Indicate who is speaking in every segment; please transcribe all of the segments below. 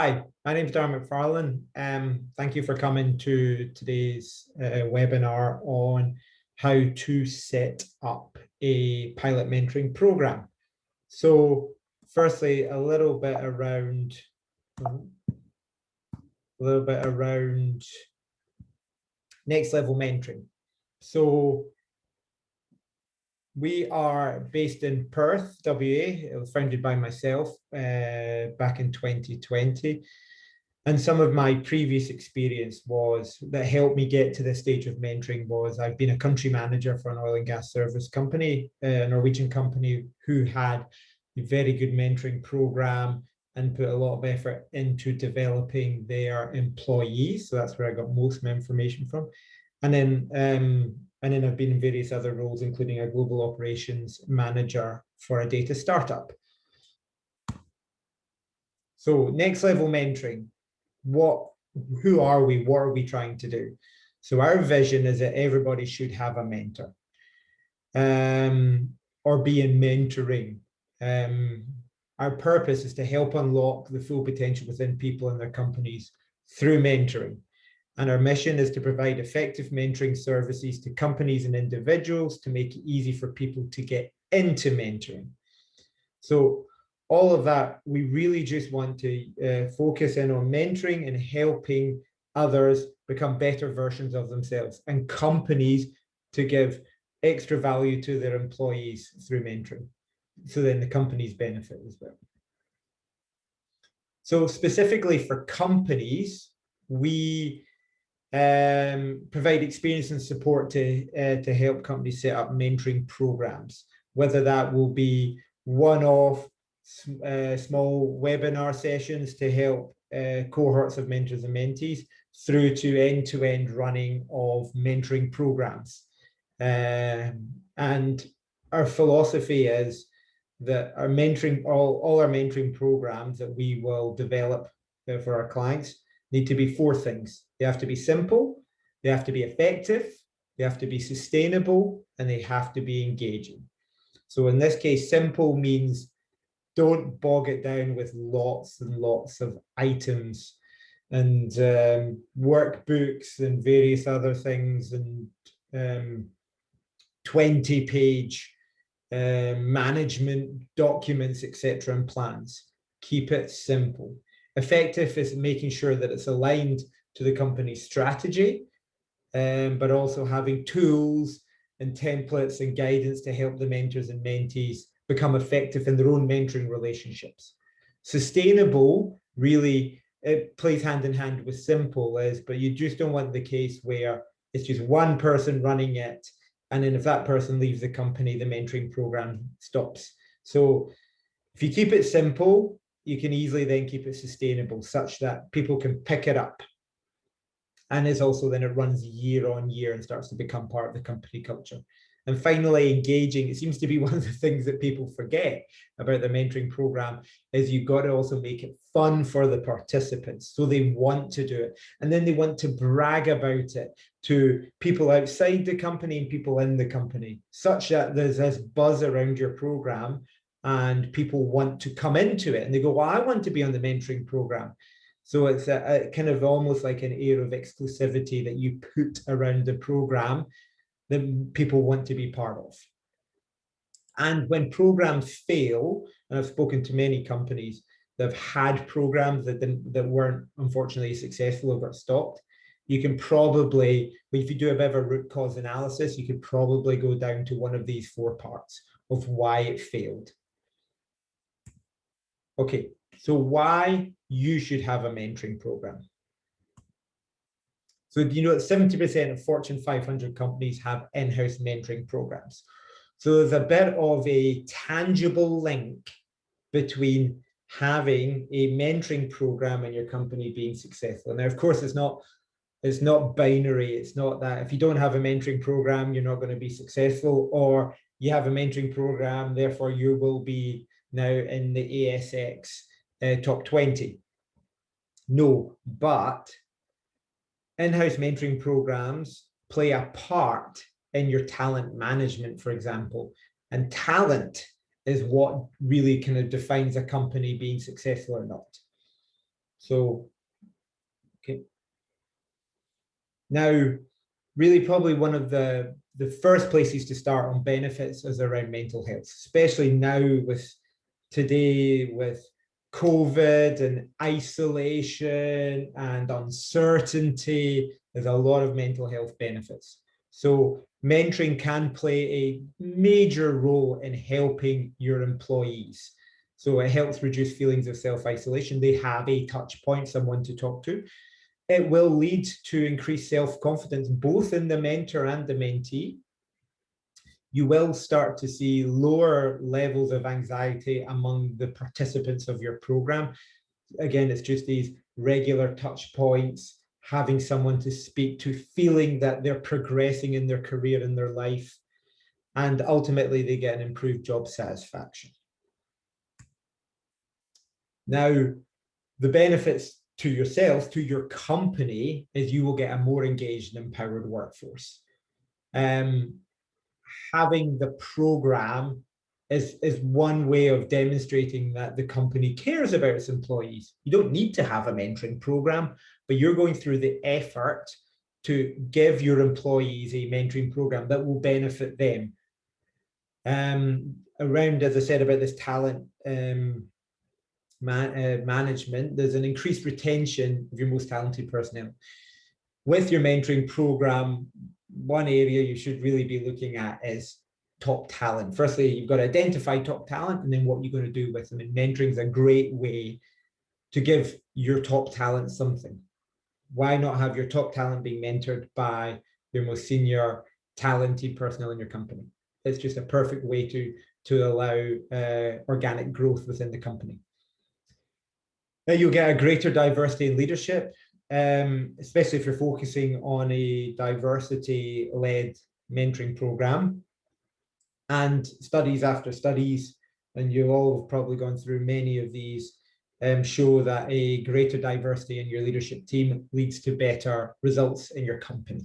Speaker 1: Hi, my name is Darren McFarlane. Thank you for coming to today's webinar on how to set up a pilot mentoring program. So firstly, a little bit around next level mentoring. So we are based in Perth, WA. It was founded by myself back in 2020. And some of my previous experience that helped me get to this stage of mentoring was I've been a country manager for an oil and gas service company, a Norwegian company who had a very good mentoring program and put a lot of effort into developing their employees. So that's where I got most of my information from. And then I've been in various other roles, including a global operations manager for a data startup. So next level mentoring. Who are we? What are we trying to do? So our vision is that everybody should have a mentor or be in mentoring. Our purpose is to help unlock the full potential within people and their companies through mentoring. And our mission is to provide effective mentoring services to companies and individuals to make it easy for people to get into mentoring. So all of that, we really just want to focus in on mentoring and helping others become better versions of themselves and companies to give extra value to their employees through mentoring. So then the companies benefit as well. So specifically for companies, we provide experience and support to help companies set up mentoring programs, whether that will be one-off small webinar sessions to help cohorts of mentors and mentees through to end-to-end running of mentoring programs. And our philosophy is that our mentoring, all our mentoring programs that we will develop for our clients need to be four things. They have to be simple, they have to be effective, they have to be sustainable, and they have to be engaging. So in this case, simple means don't bog it down with lots and lots of items and workbooks and various other things and 20-page management documents, etc., and plans. Keep it simple. Effective is making sure that it's aligned to the company's strategy, but also having tools and templates and guidance to help the mentors and mentees become effective in their own mentoring relationships. Sustainable, really, it plays hand in hand with simple, but you just don't want the case where it's just one person running it, and then if that person leaves the company, the mentoring program stops. So if you keep it simple, you can easily then keep it sustainable such that people can pick it up. And it's also then it runs year on year and starts to become part of the company culture. And finally, engaging. It seems to be one of the things that people forget about the mentoring program is you've got to also make it fun for the participants. So they want to do it. And then they want to brag about it to people outside the company and people in the company, such that there's this buzz around your program and people want to come into it. And they go, well, I want to be on the mentoring program. So it's a kind of almost like an air of exclusivity that you put around the program that people want to be part of. And when programs fail, and I've spoken to many companies that have had programs that weren't unfortunately successful or got stopped, you can probably, if you do a bit of a root cause analysis, you could probably go down to one of these four parts of why it failed. Okay, so why you should have a mentoring program. So you know that 70% of Fortune 500 companies have in-house mentoring programs. So there's a bit of a tangible link between having a mentoring program and your company being successful. Now, of course, it's not binary. It's not that if you don't have a mentoring program, you're not going to be successful, or you have a mentoring program, therefore you will be now in the ASX top 20. No, but in-house mentoring programs play a part in your talent management, for example. And talent is what really kind of defines a company being successful or not. So, okay. Now, really probably one of the first places to start on benefits is around mental health, especially now with today with COVID and isolation and uncertainty. There's a lot of mental health benefits. So mentoring can play a major role in helping your employees. So it helps reduce feelings of self-isolation. They have a touch point, someone to talk to. It will lead to increased self-confidence, both in the mentor and the mentee. You will start to see lower levels of anxiety among the participants of your program. Again, it's just these regular touch points, having someone to speak to, feeling that they're progressing in their career and their life, and ultimately they get an improved job satisfaction. Now, the benefits to yourself, to your company, is you will get a more engaged and empowered workforce. Having the program is one way of demonstrating that the company cares about its employees. You don't need to have a mentoring program, but you're going through the effort to give your employees a mentoring program that will benefit them. Around, as I said, about this talent management, there's an increased retention of your most talented personnel. With your mentoring program, one area you should really be looking at is top talent. Firstly, you've got to identify top talent, and then what you're going to do with them. And mentoring is a great way to give your top talent something. Why not have your top talent being mentored by your most senior talented personnel in your company? It's just a perfect way to allow organic growth within the company. Now you'll get a greater diversity in leadership, especially if you're focusing on a diversity-led mentoring program. And studies after studies, and you all have probably gone through many of these, show that a greater diversity in your leadership team leads to better results in your company.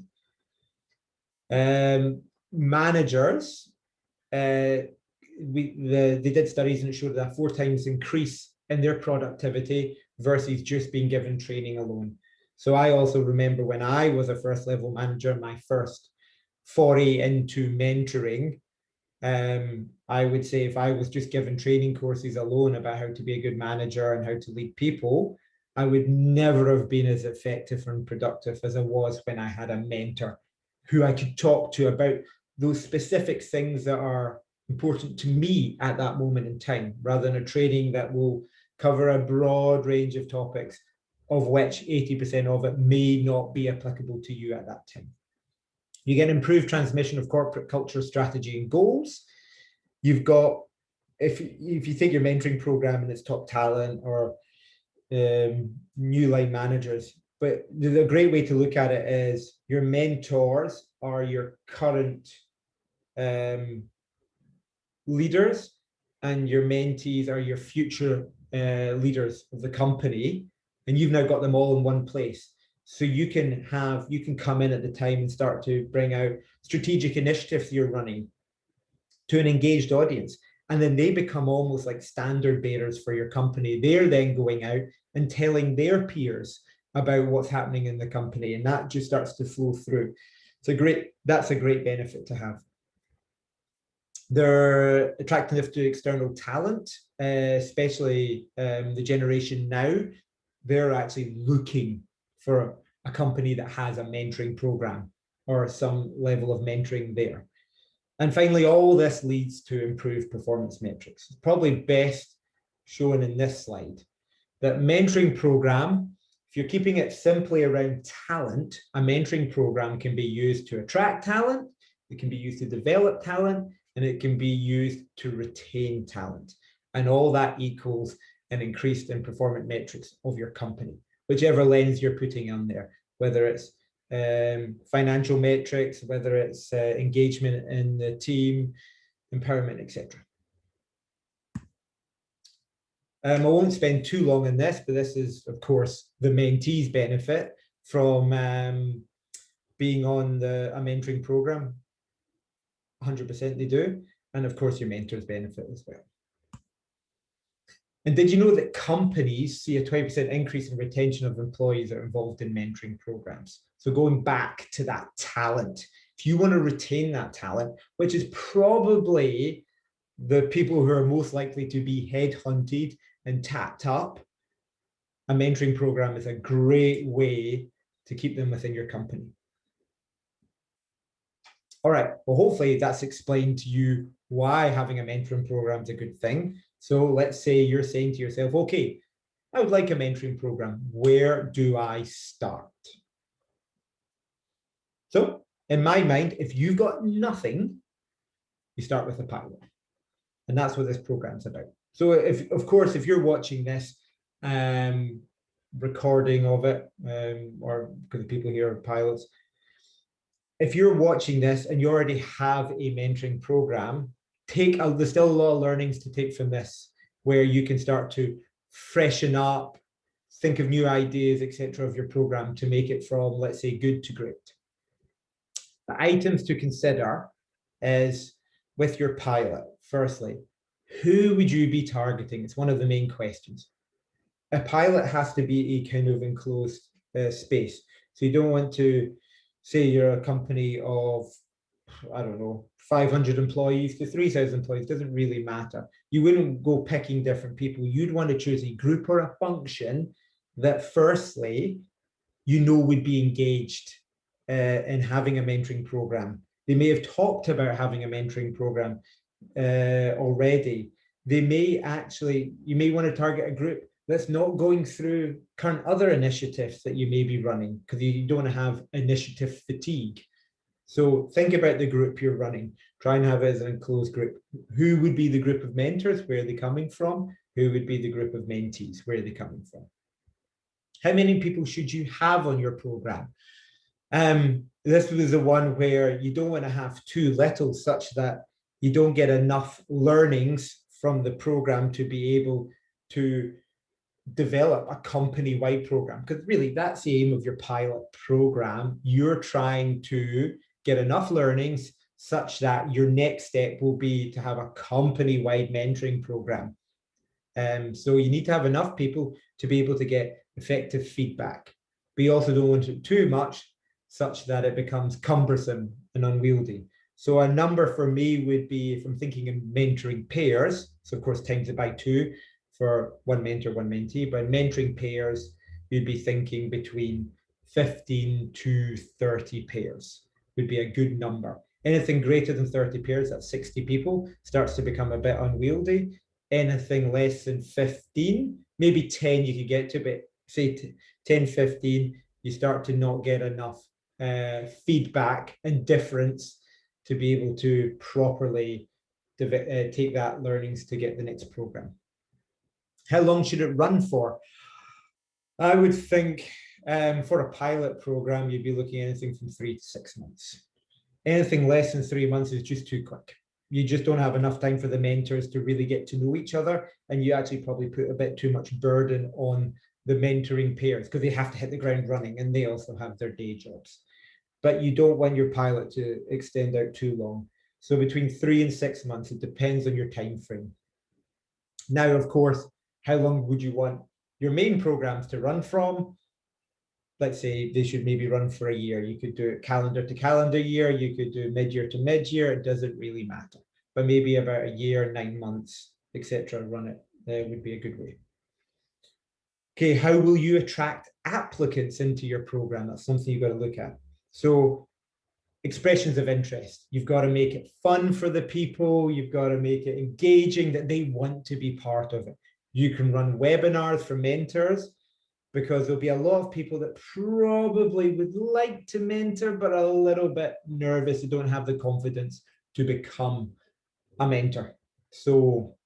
Speaker 1: Managers, they did studies and it showed that 4 times increase in their productivity versus just being given training alone. So I also remember when I was a first level manager, my first foray into mentoring, I would say if I was just given training courses alone about how to be a good manager and how to lead people, I would never have been as effective and productive as I was when I had a mentor who I could talk to about those specific things that are important to me at that moment in time, rather than a training that will cover a broad range of topics, of which 80% of it may not be applicable to you at that time. You get improved transmission of corporate culture, strategy, and goals. You've got, if you take your mentoring program and it's top talent or new line managers, but the great way to look at it is your mentors are your current leaders, and your mentees are your future leaders of the company, and you've now got them all in one place. So you can come in at the time and start to bring out strategic initiatives you're running to an engaged audience. And then they become almost like standard bearers for your company. They're then going out and telling their peers about what's happening in the company. And that just starts to flow through. That's a great benefit to have. They're attractive to external talent, especially the generation now. They're actually looking for a company that has a mentoring program or some level of mentoring there. And finally, all this leads to improved performance metrics. It's probably best shown in this slide. That mentoring program, if you're keeping it simply around talent, a mentoring program can be used to attract talent, it can be used to develop talent, and it can be used to retain talent. And all that equals an increase in performance metrics of your company, whichever lens you're putting on there, whether it's financial metrics, whether it's engagement in the team, empowerment, etc. I won't spend too long on this, but this is, of course, the mentees benefit from being on a mentoring program. 100% they do. And of course, your mentors benefit as well. And did you know that companies see a 20% increase in retention of employees that are involved in mentoring programs? So going back to that talent, if you want to retain that talent, which is probably the people who are most likely to be headhunted and tapped up, a mentoring program is a great way to keep them within your company. All right, well, hopefully that's explained to you why having a mentoring program is a good thing. So let's say you're saying to yourself, okay, I would like a mentoring program. Where do I start? So in my mind, if you've got nothing, you start with a pilot. And that's what this program's about. So if, of course, if you're watching this recording of it, or because the people here are pilots, if you're watching this and you already have a mentoring program, there's still a lot of learnings to take from this, where you can start to freshen up, think of new ideas, etc., of your program to make it from, let's say, good to great. The items to consider is with your pilot. Firstly, who would you be targeting? It's one of the main questions. A pilot has to be a kind of enclosed space. So you don't want to say you're a company of, I don't know, 500 employees to 3,000 employees, doesn't really matter. You wouldn't go picking different people. You'd want to choose a group or a function that firstly, you know would be engaged in having a mentoring program. They may have talked about having a mentoring program already. You may want to target a group that's not going through current other initiatives that you may be running, because you don't want to have initiative fatigue. So think about the group you're running. Try and have it as an enclosed group. Who would be the group of mentors? Where are they coming from? Who would be the group of mentees? Where are they coming from? How many people should you have on your program? This was the one where you don't want to have too little, such that you don't get enough learnings from the program to be able to develop a company-wide program, because really that's the aim of your pilot program. You're trying to get enough learnings such that your next step will be to have a company-wide mentoring program. So you need to have enough people to be able to get effective feedback, but you also don't want it too much such that it becomes cumbersome and unwieldy. So a number for me would be, if I'm thinking in mentoring pairs, so of course times it by 2 for one mentor, one mentee, but mentoring pairs, you'd be thinking between 15 to 30 pairs would be a good number. Anything greater than 30 pairs, that's 60 people, starts to become a bit unwieldy. Anything less than 15, maybe 10 you could get to, but say 10, 15, you start to not get enough feedback and difference to be able to properly take that learnings to get the next program. How long should it run for? I would think for a pilot program, you'd be looking at anything from 3 to 6 months. Anything less than 3 months is just too quick. You just don't have enough time for the mentors to really get to know each other, and you actually probably put a bit too much burden on the mentoring pairs, because they have to hit the ground running and they also have their day jobs. But you don't want your pilot to extend out too long. So between 3 and 6 months, it depends on your time frame. Now, of course, how long would you want your main programs to run from? Let's say they should maybe run for a year. You could do it calendar to calendar year. You could do mid-year to mid-year. It doesn't really matter. But maybe about a year, 9 months, etc. Run it. Would be a good way. Okay, how will you attract applicants into your program? That's something you've got to look at. So expressions of interest. You've got to make it fun for the people. You've got to make it engaging, that they want to be part of it. You can run webinars for mentors, because there'll be a lot of people that probably would like to mentor, but are a little bit nervous and don't have the confidence to become a mentor. So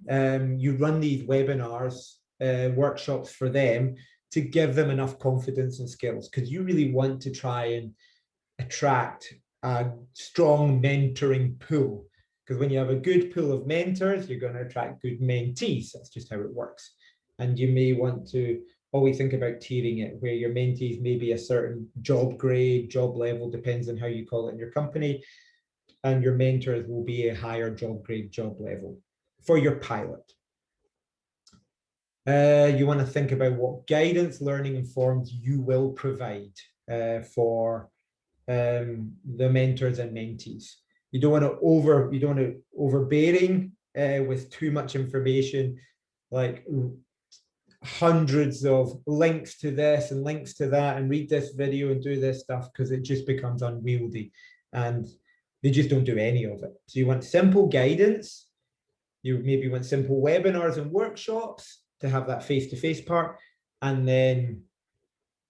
Speaker 1: you run these webinars, workshops for them to give them enough confidence and skills, because you really want to try and attract a strong mentoring pool. Because when you have a good pool of mentors, you're going to attract good mentees. That's just how it works. And you may want to always think about tiering it, where your mentees may be a certain job grade, job level, depends on how you call it in your company, and your mentors will be a higher job grade, job level for your pilot. You want to think about what guidance, learning, and forms you will provide for the mentors and mentees. You don't want to overbearing with too much information, like hundreds of links to this and links to that, and read this video and do this stuff, because it just becomes unwieldy and they just don't do any of it. So you want simple guidance. You maybe want simple webinars and workshops to have that face-to-face part, and then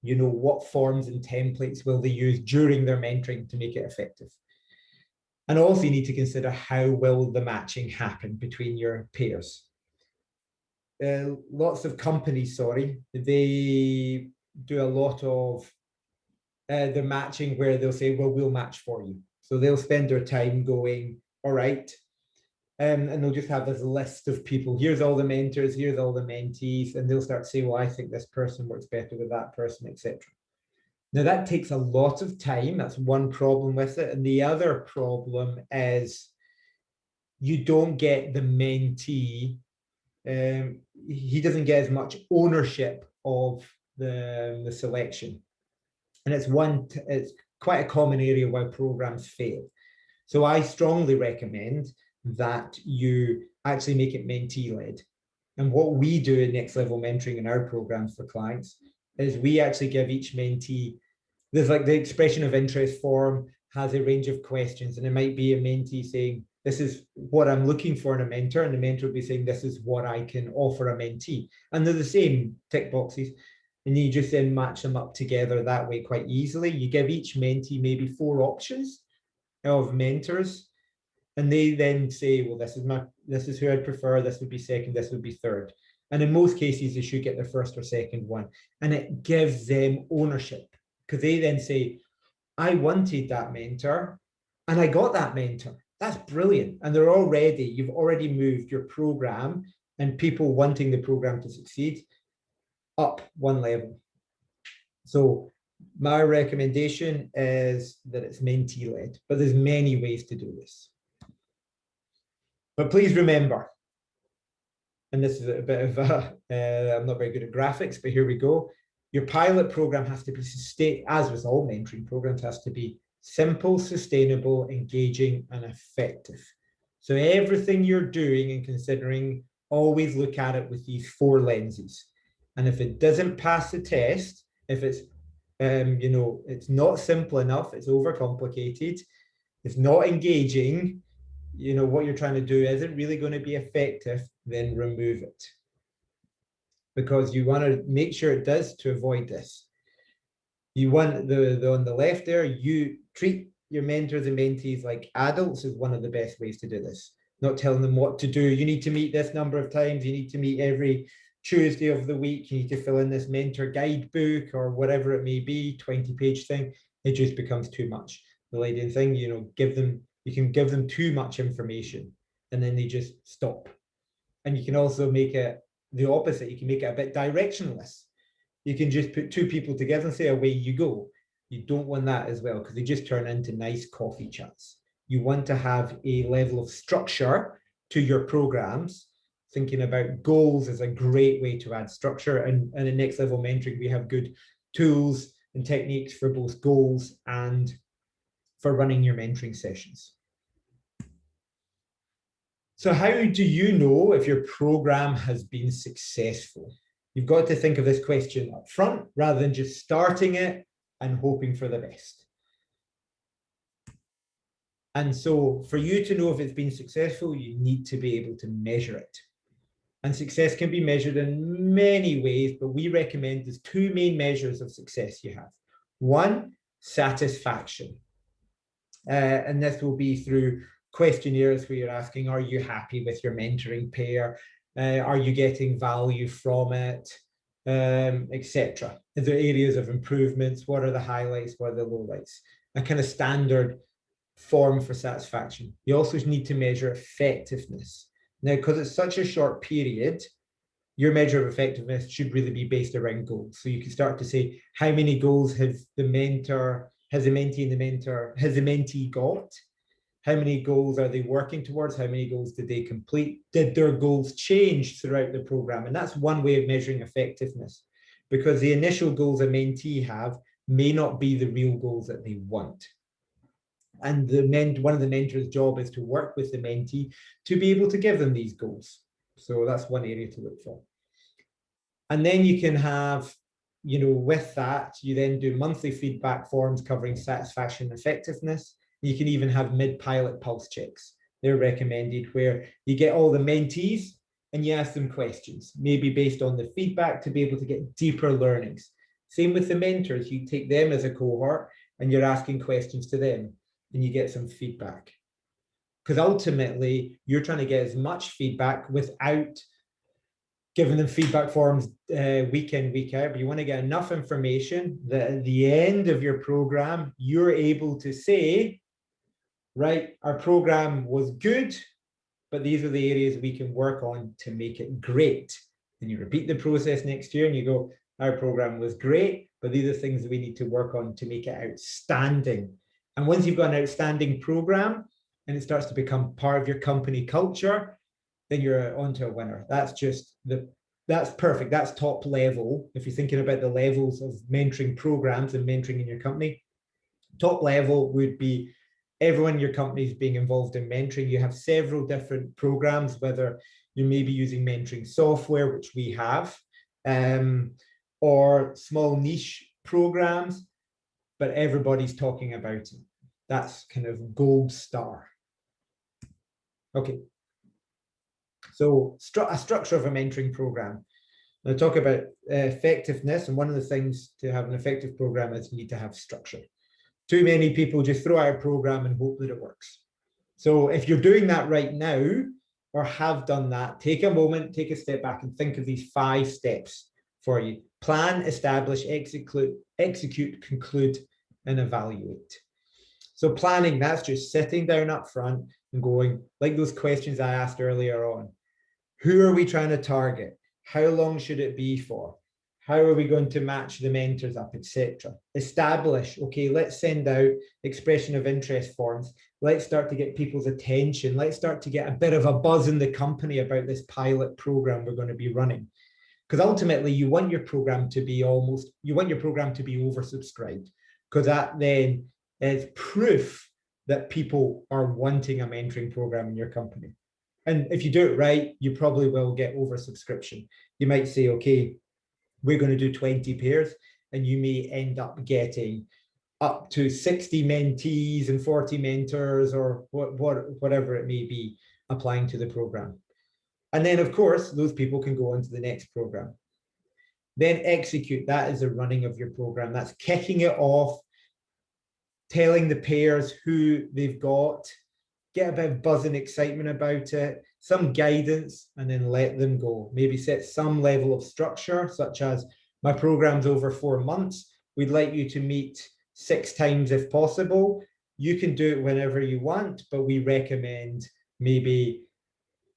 Speaker 1: what forms and templates will they use during their mentoring to make it effective. And also you need to consider, how will the matching happen between your peers. Lots of companies, they do a lot of the matching where they'll say, well, we'll match for you. So they'll spend their time going, all right, and they'll just have this list of people. Here's all the mentors, here's all the mentees, and they'll start to say, well, I think this person works better with that person, etc. Now that takes a lot of time. That's one problem with it. And the other problem is you don't get the mentee, he doesn't get as much ownership of the selection. And it's quite a common area where programs fail. So I strongly recommend that you actually make it mentee-led. And what we do in Next Level Mentoring in our programs for clients is we actually give each mentee, there's like the expression of interest form has a range of questions, and it might be a mentee saying, this is what I'm looking for in a mentor, and the mentor will be saying, this is what I can offer a mentee. And they're the same tick boxes, and you just then match them up together that way quite easily. You give each mentee maybe 4 options of mentors, and they then say, well, this is who I'd prefer, this would be second, this would be third. And in most cases, they should get their first or second one. And it gives them ownership, because they then say, I wanted that mentor and I got that mentor. That's brilliant. And you've already moved your program and people wanting the program to succeed up one level. So my recommendation is that it's mentee-led, but there's many ways to do this. But please remember, and this is a bit of I'm not very good at graphics, but here we go. Your pilot program has to be, as with all mentoring programs, has to be simple, sustainable, engaging, and effective. So everything you're doing and considering, always look at it with these 4 lenses. And if it doesn't pass the test, if it's, it's not simple enough, it's overcomplicated, it's not engaging, what you're trying to do isn't really going to be effective, then remove it. Because you want to make sure it does, to avoid this. You want on the left there, you treat your mentors and mentees like adults is one of the best ways to do this. Not telling them what to do. You need to meet this number of times. You need to meet every Tuesday of the week. You need to fill in this mentor guidebook or whatever it may be, 20-page thing. It just becomes too much. The leading thing, you can give them too much information and then they just stop. And you can also make it the opposite. You can make it a bit directionless. You can just put 2 people together and say, away you go. You don't want that as well, because they just turn into nice coffee chats. You want to have a level of structure to your programs. Thinking about goals is a great way to add structure. And in Next Level Mentoring, we have good tools and techniques for both goals and for running your mentoring sessions. So how do you know if your program has been successful? You've got to think of this question up front rather than just starting it and hoping for the best. And so for you to know if it's been successful, you need to be able to measure it. And success can be measured in many ways, but we recommend there's 2 main measures of success you have. One, satisfaction. And this will be through questionnaires where you're asking, are you happy with your mentoring pair? Are you getting value from it? Etc. Is there areas of improvements? What are the highlights? What are the lowlights? A kind of standard form for satisfaction. You also need to measure effectiveness. Now, because it's such a short period, your measure of effectiveness should really be based around goals. So you can start to say, how many goals has the mentee got? How many goals are they working towards? How many goals did they complete? Did their goals change throughout the program? And that's one way of measuring effectiveness, because the initial goals a mentee have may not be the real goals that they want. And one of the mentor's job is to work with the mentee to be able to give them these goals. So that's one area to look for. And then you can have, with that, you then do monthly feedback forms covering satisfaction and effectiveness. You can even have mid-pilot pulse checks. They're recommended, where you get all the mentees and you ask them questions, maybe based on the feedback, to be able to get deeper learnings. Same with the mentors. You take them as a cohort and you're asking questions to them and you get some feedback. Because ultimately, you're trying to get as much feedback without giving them feedback forms week in, week out, but you want to get enough information that at the end of your program, you're able to say, right, our program was good, but these are the areas we can work on to make it great. And you repeat the process next year and you go, our program was great, but these are things that we need to work on to make it outstanding. And once you've got an outstanding program and it starts to become part of your company culture, then you're onto a winner. That's perfect. That's top level. If you're thinking about the levels of mentoring programs and mentoring in your company, top level would be everyone in your company is being involved in mentoring. You have several different programs, whether you may be using mentoring software, which we have, or small niche programs, but everybody's talking about it. That's kind of gold star. Okay. So a structure of a mentoring program. Now talk about effectiveness, and one of the things to have an effective program is you need to have structure. Too many people just throw out a program and hope that it works. So if you're doing that right now, or have done that, take a moment, take a step back and think of these 5 steps for you. Plan, establish, execute, conclude, and evaluate. So planning, that's just sitting down up front and going, like those questions I asked earlier on. Who are we trying to target? How long should it be for? How are we going to match the mentors up, etc.? Establish, okay, let's send out expression of interest forms. Let's start to get people's attention. Let's start to get a bit of a buzz in the company about this pilot program we're going to be running. Because ultimately you want your program to be oversubscribed, because that then is proof that people are wanting a mentoring program in your company. And if you do it right, you probably will get oversubscription. You might say, okay, we're going to do 20 pairs, and you may end up getting up to 60 mentees and 40 mentors, or whatever it may be, applying to the program. And then, of course, those people can go on to the next program. Then execute. That is the running of your program. That's kicking it off, telling the pairs who they've got, get a bit of buzz and excitement about it, some guidance, and then let them go. Maybe set some level of structure, such as, my program's over 4 months. We'd like you to meet 6 times if possible. You can do it whenever you want, but we recommend maybe,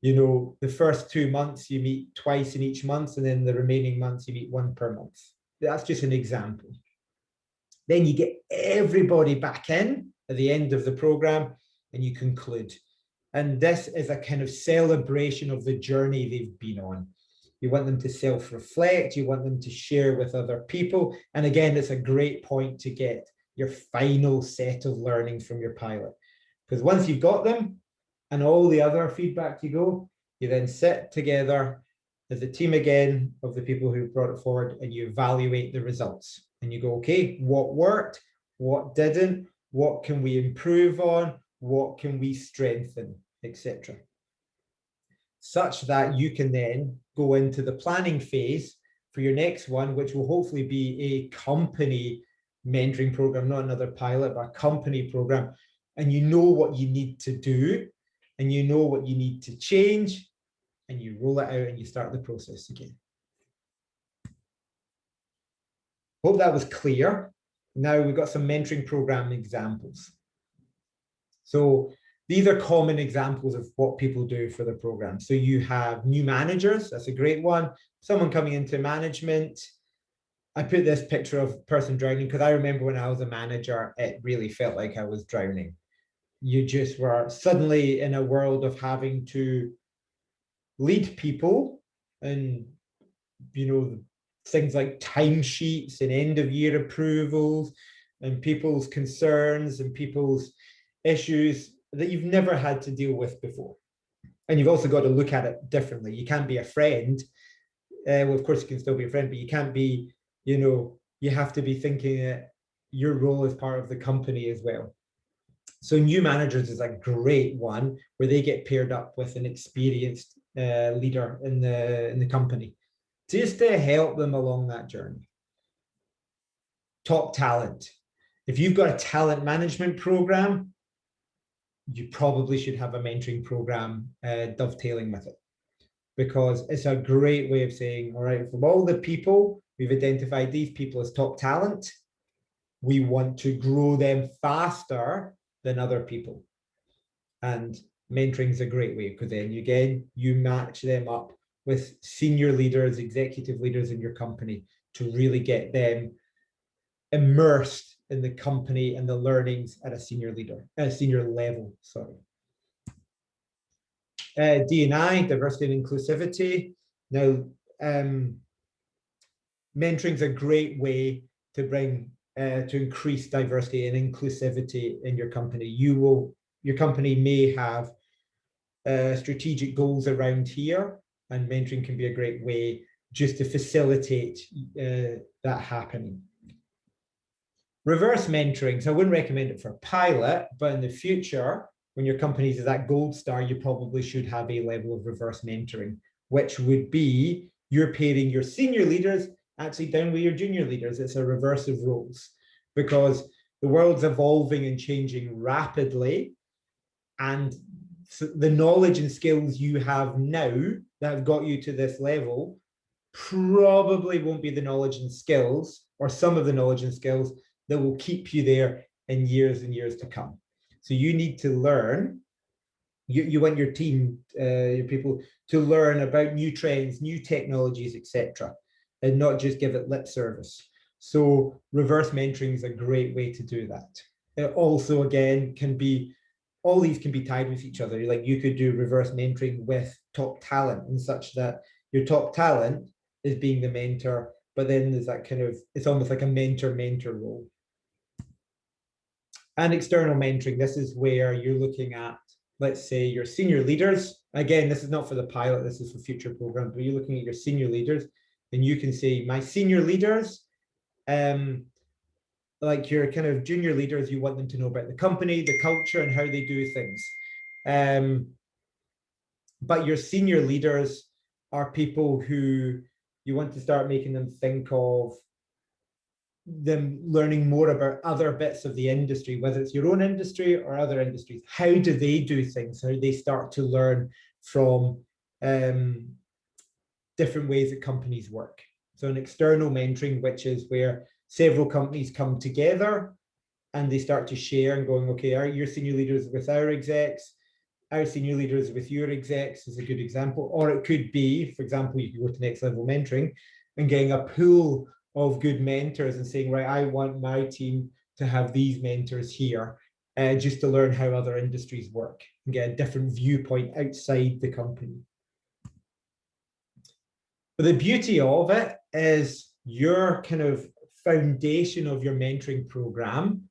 Speaker 1: the first 2 months you meet twice in each month, and then the remaining months you meet 1 per month. That's just an example. Then you get everybody back in at the end of the program and you conclude. And this is a kind of celebration of the journey they've been on. You want them to self-reflect, you want them to share with other people. And again, it's a great point to get your final set of learnings from your pilot. Because once you've got them and all the other feedback you then sit together as a team again of the people who brought it forward, and you evaluate the results. And you go, okay, what worked, what didn't, what can we improve on, what can we strengthen, etc. Such that you can then go into the planning phase for your next one, which will hopefully be a company mentoring program, not another pilot, but a company program. And you know what you need to do, and you know what you need to change, and you roll it out and you start the process again. Hope that was clear. Now we've got some mentoring program examples. So these are common examples of what people do for the program. So you have new managers, that's a great one. Someone coming into management. I put this picture of a person drowning because I remember when I was a manager, it really felt like I was drowning. you just were suddenly in a world of having to lead people, and things like timesheets and end of year approvals and people's concerns and people's issues that you've never had to deal with before. And you've also got to look at it differently. You can't be a friend. Well, of course you can still be a friend, but you can't be, you have to be thinking that your role is part of the company as well. So new managers is a great one where they get paired up with an experienced leader in the company, just to help them along that journey. Top talent. If you've got a talent management program, you probably should have a mentoring program dovetailing with it, because it's a great way of saying, all right, from all the people, we've identified these people as top talent. We want to grow them faster than other people. And mentoring is a great way, because then again, you match them up with senior leaders, executive leaders in your company to really get them immersed in the company and the learnings at a senior level. Sorry. D&I, diversity and inclusivity. Now, mentoring is a great way to bring to increase diversity and inclusivity in your company. Your company may have strategic goals around here, and mentoring can be a great way just to facilitate that happening. Reverse mentoring. So I wouldn't recommend it for a pilot, but in the future, when your company is that gold star, you probably should have a level of reverse mentoring, which would be you're pairing your senior leaders actually down with your junior leaders. It's a reverse of roles, because the world's evolving and changing rapidly, and so the knowledge and skills you have now that have got you to this level probably won't be the knowledge and skills, or some of the knowledge and skills, that will keep you there in years and years to come. So you need to learn. You want your team, your people, to learn about new trends, new technologies, etc., and not just give it lip service. So reverse mentoring is a great way to do that. It also, again, all these can be tied with each other. Like you could do reverse mentoring with top talent, and such that your top talent is being the mentor, but then there's that it's almost like a mentor-mentor role. And external mentoring, this is where you're looking at, let's say, your senior leaders. Again, this is not for the pilot, this is for future programs, but you're looking at your senior leaders, and you can say, my senior leaders, like your kind of junior leaders, you want them to know about the company, the culture, and how they do things. But your senior leaders are people who you want to start making them think of them learning more about other bits of the industry, whether it's your own industry or other industries. How do they do things? How do they start to learn from different ways that companies work? So an external mentoring, which is where several companies come together and they start to share and going, okay, are your senior leaders with our execs? Our senior leaders with your execs is a good example. Or it could be, for example, you could go to next level mentoring and getting a pool of good mentors and saying, right, I want my team to have these mentors here, just to learn how other industries work and get a different viewpoint outside the company. But the beauty of it is your kind of foundation of your mentoring program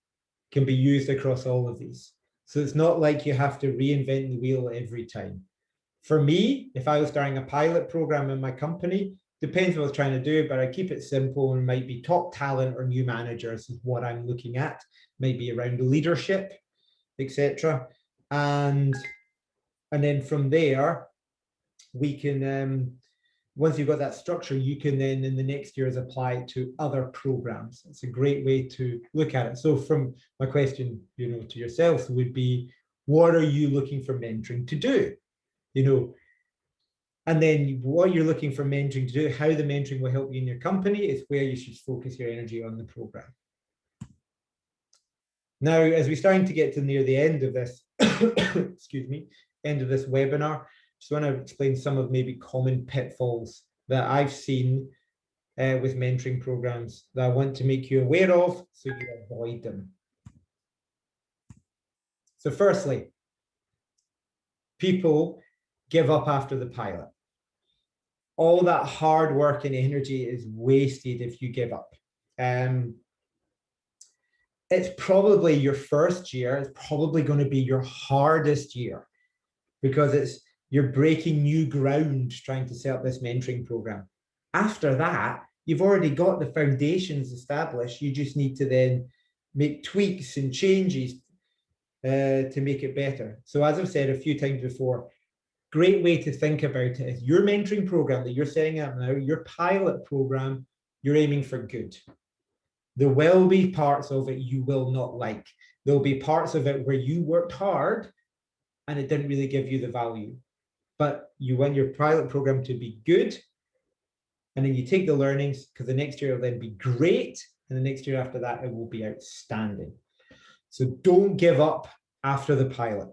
Speaker 1: can be used across all of these. So it's not like you have to reinvent the wheel every time. For me, if I was starting a pilot program in my company, depends what I was trying to do, but I keep it simple, and might be top talent or new managers is what I'm looking at, maybe around leadership, etc. And then from there, we can, once you've got that structure, you can then in the next years apply it to other programs. It's a great way to look at it. So from my question, to yourself would be, what are you looking for mentoring to do? And then what you're looking for mentoring to do, how the mentoring will help you in your company, is where you should focus your energy on the program. Now, as we're starting to get to near the end of this, excuse me, end of this webinar, just want to explain some of maybe common pitfalls that I've seen with mentoring programs that I want to make you aware of so you avoid them. So firstly, people give up after the pilot. All that hard work and energy is wasted if you give up. It's probably your first year. It's probably going to be your hardest year because you're breaking new ground trying to set up this mentoring program. After that, you've already got the foundations established. You just need to then make tweaks and changes to make it better. So as I've said a few times before, great way to think about it is your mentoring program that you're setting up now, your pilot program, you're aiming for good. There will be parts of it you will not like. There'll be parts of it where you worked hard and it didn't really give you the value. But you want your pilot program to be good. And then you take the learnings because the next year will then be great. And the next year after that, it will be outstanding. So don't give up after the pilot.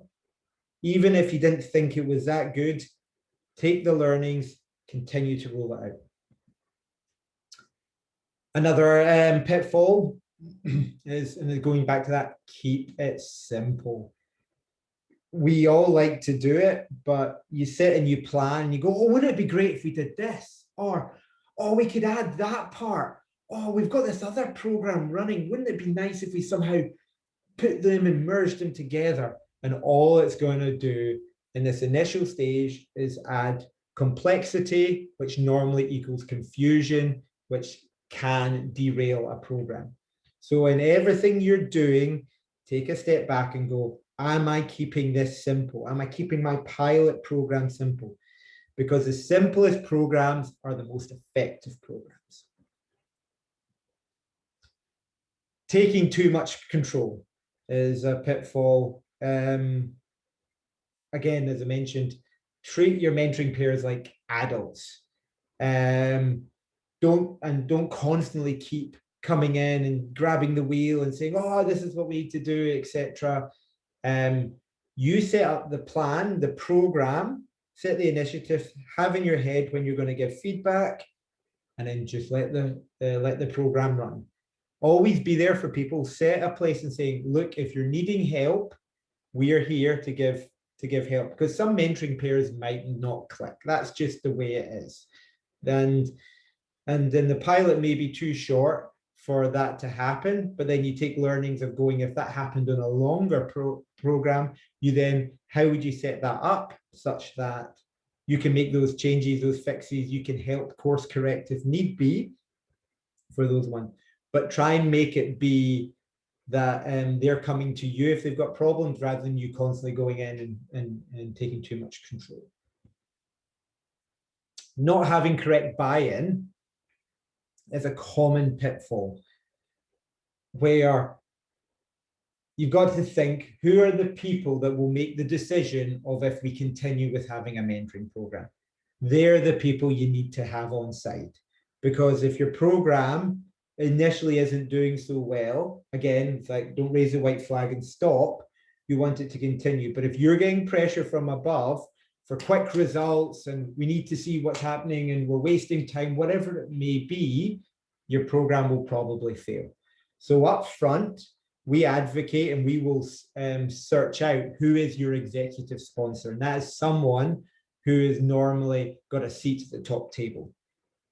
Speaker 1: Even if you didn't think it was that good, take the learnings, continue to roll it out. Another pitfall is, and going back to that, keep it simple. We all like to do it, but you sit and you plan and you go, oh, wouldn't it be great if we did this? Or, oh, we could add that part. Oh, we've got this other program running. Wouldn't it be nice if we somehow put them and merged them together? And all it's going to do in this initial stage is add complexity, which normally equals confusion, which can derail a program. So in everything you're doing, take a step back and go, am I keeping this simple? Am I keeping my pilot program simple? Because the simplest programs are the most effective programs. Taking too much control is a pitfall. Again, as I mentioned, treat your mentoring peers like adults. Don't constantly keep coming in and grabbing the wheel and saying, oh, this is what we need to do, etc. You set up the plan, the program, set the initiative, have in your head when you're going to give feedback, and then just let the program run. Always be there for people. Set a place and saying, look, if you're needing help, we are here to give help, because some mentoring pairs might not click. That's just the way it is. And then the pilot may be too short for that to happen, but then you take learnings of going, if that happened on a longer program, you then, how would you set that up such that you can make those changes, those fixes, you can help course correct if need be for those ones. But try and make it be that they're coming to you if they've got problems, rather than you constantly going in and taking too much control. Not having correct buy-in is a common pitfall, where you've got to think, who are the people that will make the decision of if we continue with having a mentoring program? They're the people you need to have on side. Because if your program initially isn't doing so well, again, it's like, don't raise the white flag and stop. You want it to continue. But if you're getting pressure from above for quick results and we need to see what's happening and we're wasting time, whatever it may be, your program will probably fail. So up front, we advocate and we will search out who is your executive sponsor. And that is someone who is normally got a seat at the top table.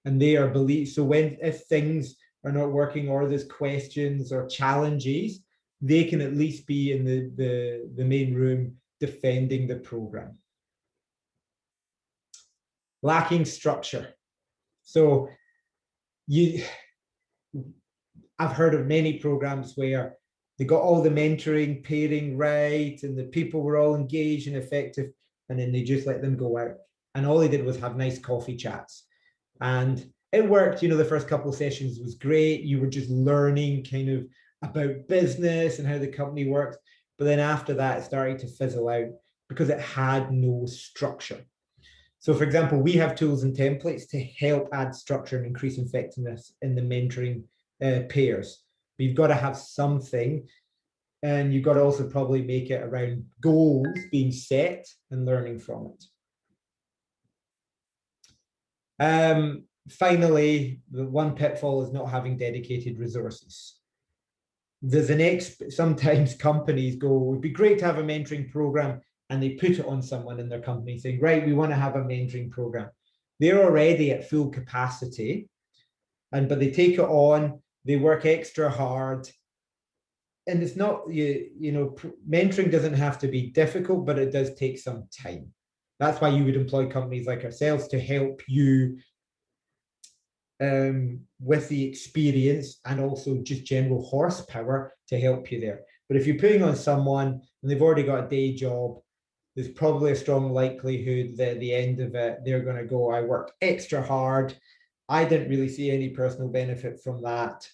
Speaker 1: And they are believed. So if things are not working or there's questions or challenges, they can at least be in the main room defending the program. Lacking structure. So I've heard of many programs where they got all the mentoring, pairing right, and the people were all engaged and effective, and then they just let them go out. And all they did was have nice coffee chats. And it worked, the first couple of sessions was great. You were just learning kind of about business and how the company works. But then after that, it started to fizzle out because it had no structure. So for example, we have tools and templates to help add structure and increase effectiveness in the mentoring pairs. But you've got to have something, and you've got to also probably make it around goals being set and learning from it. Finally, the one pitfall is not having dedicated resources. there's sometimes companies go, it would be great to have a mentoring program, and they put it on someone in their company saying, right, we want to have a mentoring program. They're already at full capacity, but they take it on, they work extra hard. And it's not, mentoring doesn't have to be difficult, but it does take some time. That's why you would employ companies like ourselves to help you with the experience and also just general horsepower to help you there. But if you're putting on someone and they've already got a day job, there's probably a strong likelihood that at the end of it, they're going to go, I worked extra hard. I didn't really see any personal benefit from that.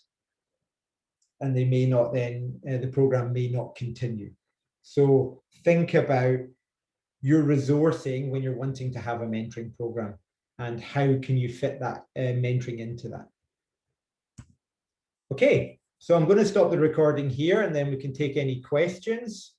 Speaker 1: And they may not then, the program may not continue. So think about your resourcing when you're wanting to have a mentoring program, and how can you fit that mentoring into that. Okay, so I'm going to stop the recording here, and then we can take any questions.